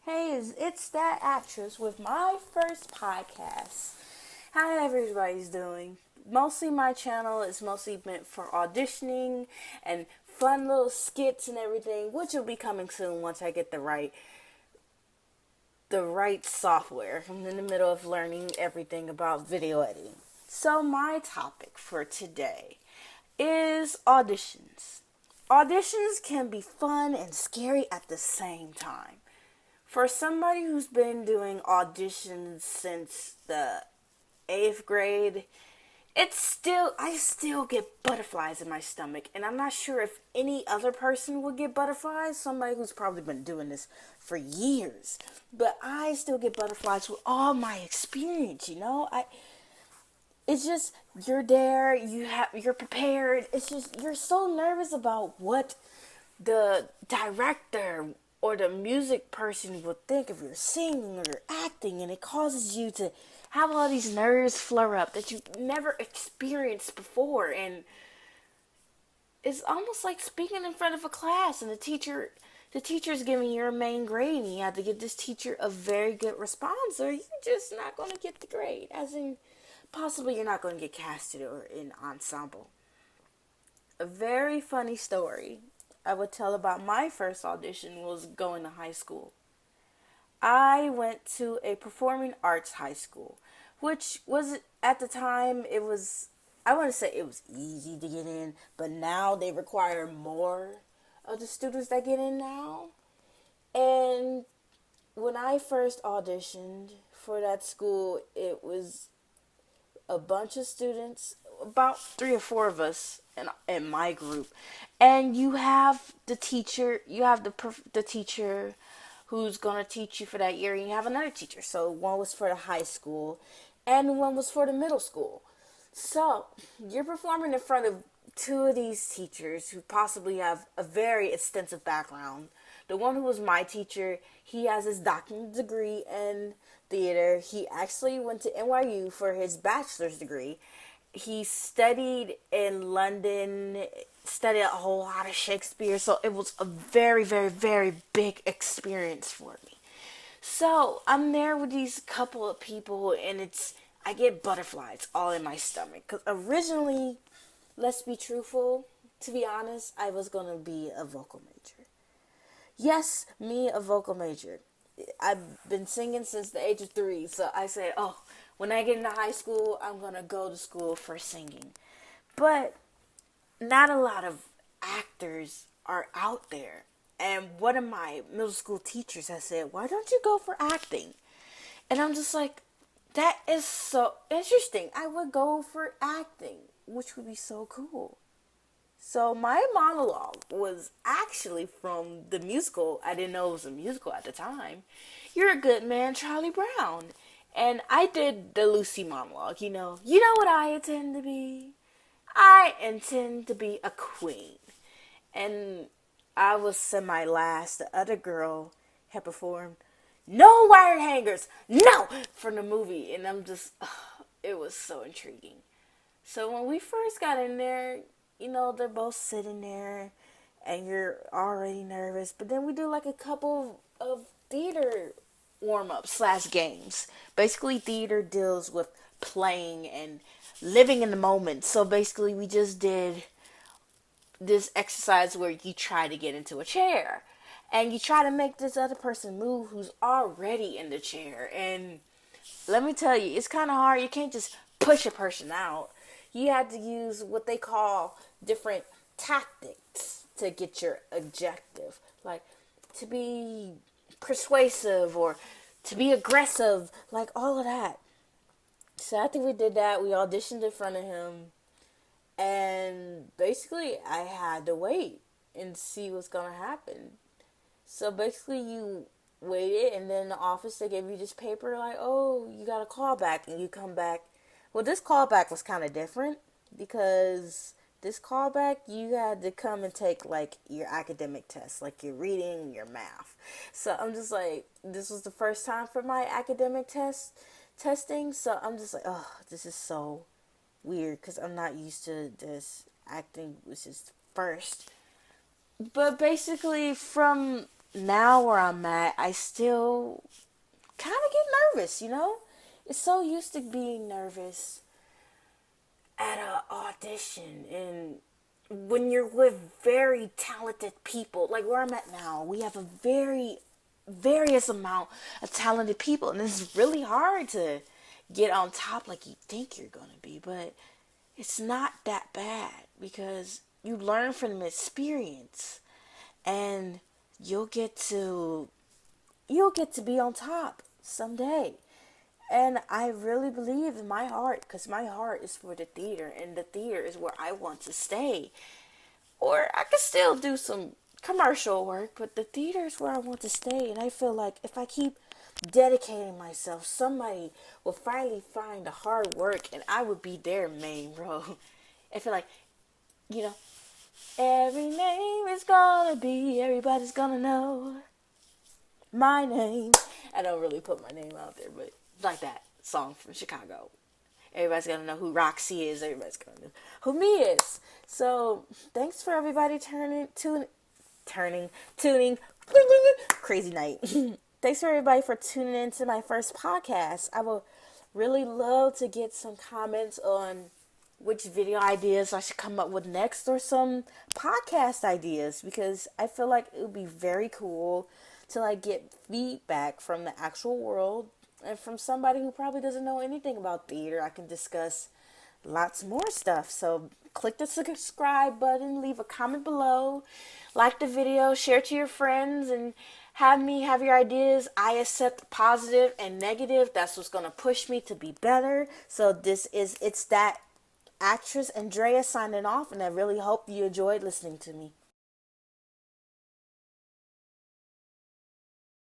Hey, it's that actress with my first podcast. How everybody's doing? Mostly my channel is mostly meant for auditioning and fun little skits and everything, which will be coming soon once I get the right software. I'm in the middle of learning everything about video editing. So my topic for today is auditions. Auditions can be fun and scary at the same time. For somebody who's been doing auditions since the 8th grade, I still get butterflies in my stomach, and I'm not sure if any other person would get butterflies, somebody who's probably been doing this for years. But I still get butterflies with all my experience. It's just you're there, you're prepared. It's just you're so nervous about what the director or the music person would think if you're singing or you're acting, and it causes you to have all these nerves flare up that you've never experienced before. And it's almost like speaking in front of a class, and the teacher's giving you your main grade, and you have to give this teacher a very good response, or you're just not going to get the grade, as in possibly you're not going to get casted or in ensemble. A very funny story I would tell about my first audition was going to high school. I went to a performing arts high school, which was at the time I want to say it was easy to get in, but now they require more of the students that get in now. And when I first auditioned for that school, it was a bunch of students, about 3 or 4 of us in my group, and you have the teacher who's gonna teach you for that year, and you have another teacher. So one was for the high school, and one was for the middle school. So you're performing in front of two of these teachers who possibly have a very extensive background. The one who was my teacher, he has his doctorate degree in theater. He actually went to NYU for his bachelor's degree. He studied in London, studied a whole lot of Shakespeare, so it was a very, very, very big experience for me. So I'm there with these couple of people, and I get butterflies all in my stomach. Because originally, let's be truthful, to be honest, I was going to be a vocal major. Yes, me, a vocal major. I've been singing since the age of 3, so I said, oh, when I get into high school, I'm going to go to school for singing. But not a lot of actors are out there. And one of my middle school teachers has said, why don't you go for acting? And I'm just like, that is so interesting. I would go for acting, which would be so cool. So my monologue was actually from the musical. I didn't know it was a musical at the time. You're a Good Man, Charlie Brown. And I did the Lucy monologue, You know what I intend to be? I intend to be a queen. And I was semi-last. The other girl had performed no wire hangers, no, from the movie. And it was so intriguing. So when we first got in there, they're both sitting there and you're already nervous. But then we do like a couple of theater warm-ups slash games. Basically, theater deals with playing and living in the moment. So basically, we just did this exercise where you try to get into a chair. And you try to make this other person move who's already in the chair. And let me tell you, it's kind of hard. You can't just push a person out. You have to use what they call different tactics to get your objective. Like to be persuasive or to be aggressive, like all of that. So after we did that, we auditioned in front of him. And basically, I had to wait and see what's going to happen. So basically, you waited, and then in the office, they gave you this paper like, oh, you got a callback, and you come back. Well, this callback was kind of different because this callback, you had to come and take, like, your academic tests, like your reading, your math. So I'm just like, this was the first time for my academic testing, so I'm just like, oh, this is so weird because I'm not used to this acting, which is first. But basically, from now where I'm at, I still kind of get nervous, you know? It's so used to being nervous at an audition, and when you're with very talented people, like where I'm at now, we have a very various amount of talented people, and it's really hard to get on top like you think you're gonna be, but it's not that bad because you learn from the experience, and you'll get to you'll get to be on top someday. And I really believe in my heart, because my heart is for the theater, and the theater is where I want to stay. Or I could still do some commercial work, but the theater is where I want to stay. And I feel like if I keep dedicating myself, somebody will finally find the hard work, and I would be their main role. I feel like, you know, every name is gonna be, everybody's gonna know my name. I don't really put my name out there, but like that song from Chicago. Everybody's gonna know who Roxy is. Everybody's gonna know who me is. So thanks for everybody tuning. Crazy night. Thanks for everybody for tuning into my first podcast. I would really love to get some comments on which video ideas I should come up with next, or some podcast ideas, because I feel like it would be very cool to like get feedback from the actual world, and from somebody who probably doesn't know anything about theater. I can discuss lots more stuff. So click the subscribe button, leave a comment below, like the video, share to your friends, and have me have your ideas. I accept positive and negative. That's what's going to push me to be better. So it's that actress Andrea signing off, and I really hope you enjoyed listening to me.